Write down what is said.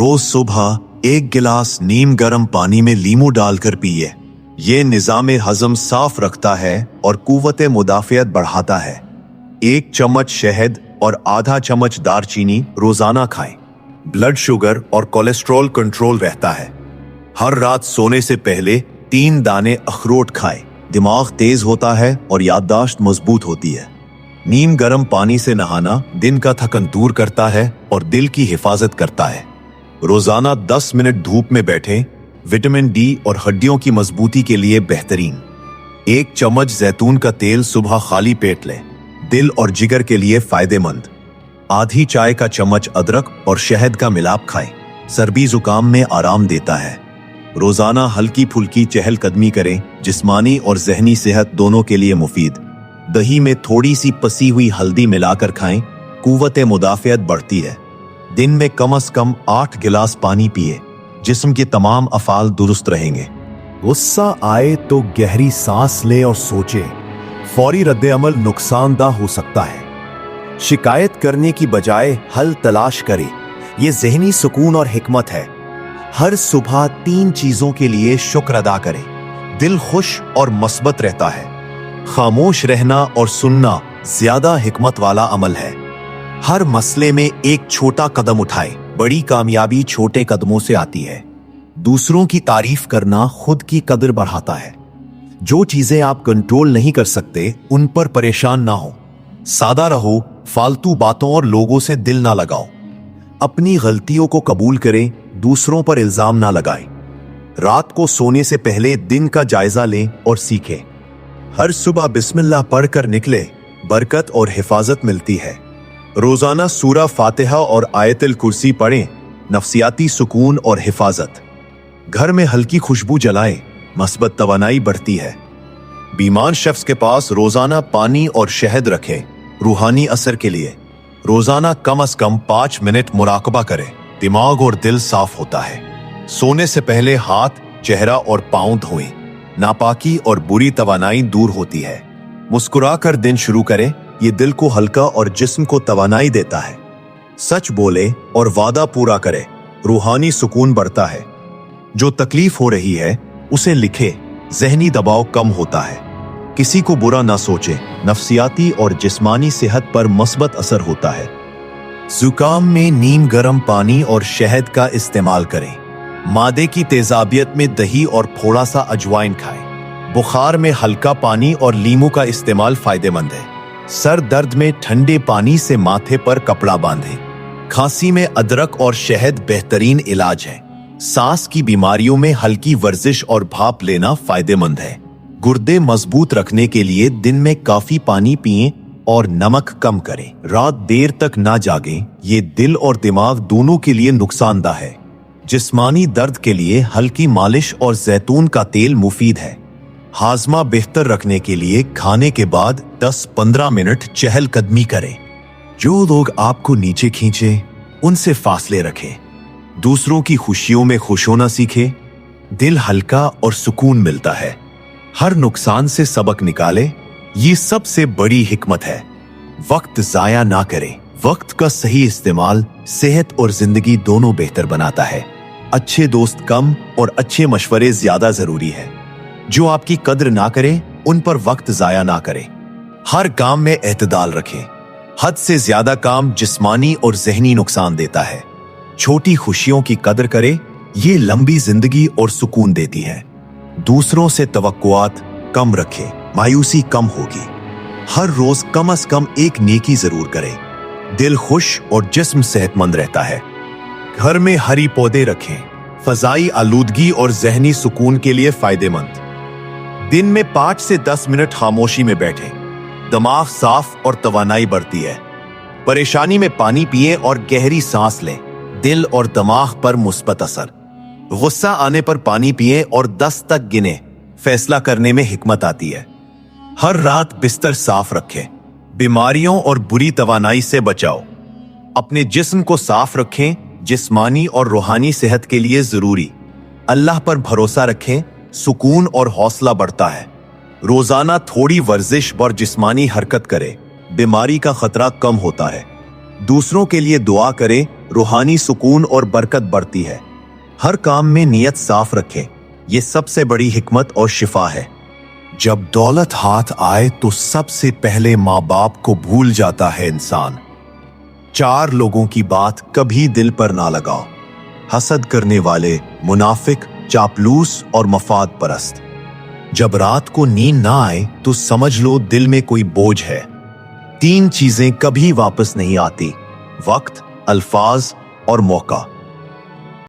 रोज सुबह 1 गिलास नीम गर्म पानी में लीमू डालकर पिए। ये निज़ाम हजम साफ रखता है और कुव्वते मुदाफ़ियत बढ़ाता है। 1 चम्मच शहद और आधा चम्मच दारचीनी रोजाना खाएं। ब्लड शुगर और कोलेस्ट्रॉल कंट्रोल रहता है। हर रात सोने से पहले 3 दाने अखरोट खाएं। दिमाग तेज होता है और याददाश्त मजबूत होती है। नीम गर्म पानी से नहाना दिन का थकन दूर करता है और दिल की हिफाजत करता है। रोजाना 10 मिनट धूप में बैठें। विटामिन डी और हड्डियों की मजबूती के लिए बेहतरीन। 1 चम्मच जैतून का तेल सुबह खाली पेट लें। दिल और जिगर के लिए फायदेमंद। आधी चाय का चम्मच अदरक और शहद का मिलाप खाएं। सर्दी जुकाम में आराम देता है। रोजाना हल्की फुल्की चहलकदमी करें। जिस्मानी और जहनी सेहत दोनों के लिए मुफीद। दही में थोड़ी सी पसी हुई हल्दी मिलाकर खाएं। कुव्वते मुदाफ़ियत बढ़ती है। दिन में कम से कम 8 गिलास पानी पिए। जिस्म के तमाम अफ़ाल दुरुस्त रहेंगे। गुस्सा आए तो गहरी सांस ले और सोचे। फौरी रद्द-ए-अमल नुकसानदाह हो सकता है। शिकायत करने की बजाय हल तलाश करें। यह ज़हनी सुकून और हिकमत है। हर सुबह 3 चीजों के लिए शुक्र अदा करें। दिल खुश और मस्बत रहता है। खामोश रहना और सुनना ज्यादा हिकमत वाला अमल है। हर मसले में एक छोटा कदम उठाएं। बड़ी कामयाबी छोटे कदमों से आती है। दूसरों की तारीफ करना खुद की कदर बढ़ाता है। जो चीजें आप कंट्रोल नहीं कर सकते उन पर परेशान ना हो। सादा रहो। फालतू बातों और लोगों से दिल ना लगाओ। अपनी गलतियों को कबूल करें। दूसरों पर इल्जाम ना लगाएं। रात को सोने से पहले दिन का जायजा लें और सीखें। हर सुबह बिस्मिल्लाह पढ़कर निकले। बरकत और हिफाजत मिलती है। रोजाना सूरा फातिहा और आयतुल कुर्सी पढ़ें। नफ्सियाती सुकून और हिफाजत। घर में हल्की खुशबू जलाएं। मस्बत तवानाई बढ़ती है। बीमार शख्स के पास रोजाना पानी और शहद रखें। रूहानी असर के लिए रोजाना कम से कम 5 मिनट मुराकबा करें। दिमाग और दिल साफ होता है। सोने से पहले हाथ, चेहरा और पांव धोएं। नापाकी और बुरी तवानाई दूर होती है। मुस्कुराकर दिन शुरू करें। ये दिल को हल्का और जिस्म को तवानाई देता है। सच बोले और वादा पूरा करे। रूहानी सुकून बढ़ता है। जो तकलीफ हो रही है उसे लिखे। जहनी दबाव कम होता है। किसी को बुरा ना सोचे। नफ्सियाती और जिस्मानी सेहत पर मस्बत असर होता है। जुकाम में नीम गर्म पानी और शहद का इस्तेमाल करें। मादे की तेजाबियत में दही और थोड़ा सा अजवाइन खाएं। बुखार में हल्का पानी और लीमू का इस्तेमाल फायदेमंद है। सर दर्द में ठंडे पानी से माथे पर कपड़ा बांधें। खांसी में अदरक और शहद बेहतरीन इलाज है। सांस की बीमारियों में हल्की वर्जिश और भाप लेना फायदेमंद है। गुर्दे मजबूत रखने के लिए दिन में काफी पानी पिएं और नमक कम करें। रात देर तक ना जागें। ये दिल और दिमाग दोनों के लिए नुकसानदाह है। जिस्मानी दर्द के लिए हल्की मालिश और जैतून का तेल मुफीद है। हाजमा बेहतर रखने के लिए खाने के बाद 10-15 मिनट चहलकदमी करें। जो लोग आपको नीचे खींचे उनसे फासले रखें। दूसरों की खुशियों में खुश होना सीखें। दिल हल्का और सुकून मिलता है। हर नुकसान से सबक निकाले। ये सबसे बड़ी हिकमत है। वक्त जाया ना करें। वक्त का सही इस्तेमाल सेहत और जिंदगी दोनों बेहतर बनाता है। अच्छे दोस्त कम और अच्छे मशवरे ज्यादा जरूरी है। जो आपकी कद्र ना करें उन पर वक्त जाया ना करें। हर काम में एतदाल रखें। हद से ज्यादा काम जिस्मानी और जहनी नुकसान देता है। छोटी खुशियों की कद्र करें। ये लंबी जिंदगी और सुकून देती है। दूसरों से तवक्कुआत कम रखें। मायूसी कम होगी। हर रोज कम से कम एक नेकी जरूर करें। दिल खुश और जिस्म सेहतमंद रहता है। घर में हरी पौधे रखें। फजाई आलूदगी और जहनी सुकून के लिए फायदेमंद। दिन में 5 से 10 मिनट खामोशी में बैठें। दिमाग साफ और तवानाई बढ़ती है। परेशानी में पानी पिएं और गहरी सांस लें। दिल और दिमाग पर मुस्बत असर। गुस्सा आने पर पानी पिएं और 10 तक गिने। फैसला करने में हिकमत आती है। हर रात बिस्तर साफ रखें। बीमारियों और बुरी तवानाई से बचाओ। अपने जिस्म को साफ रखें। जिस्मानी और रूहानी सेहत के लिए जरूरी। अल्लाह पर भरोसा रखें। सुकून और हौसला बढ़ता है। रोजाना थोड़ी वर्जिश और जिस्मानी हरकत करें। बीमारी का खतरा कम होता है। दूसरों के लिए दुआ करें, रूहानी सुकून और बरकत बढ़ती है। हर काम में नियत साफ रखें, ये सबसे बड़ी हिकमत और शिफा है। जब दौलत हाथ आए तो सबसे पहले माँ बाप को भूल जाता है इंसान। 4 लोगों की बात कभी दिल पर ना लगाओ। हसद करने वाले, मुनाफिक, चापलूस और मफाद परस्त। जब रात को नींद ना आए तो समझ लो दिल में कोई बोझ है। 3 चीजें कभी वापस नहीं आती, वक्त, अल्फाज और मौका।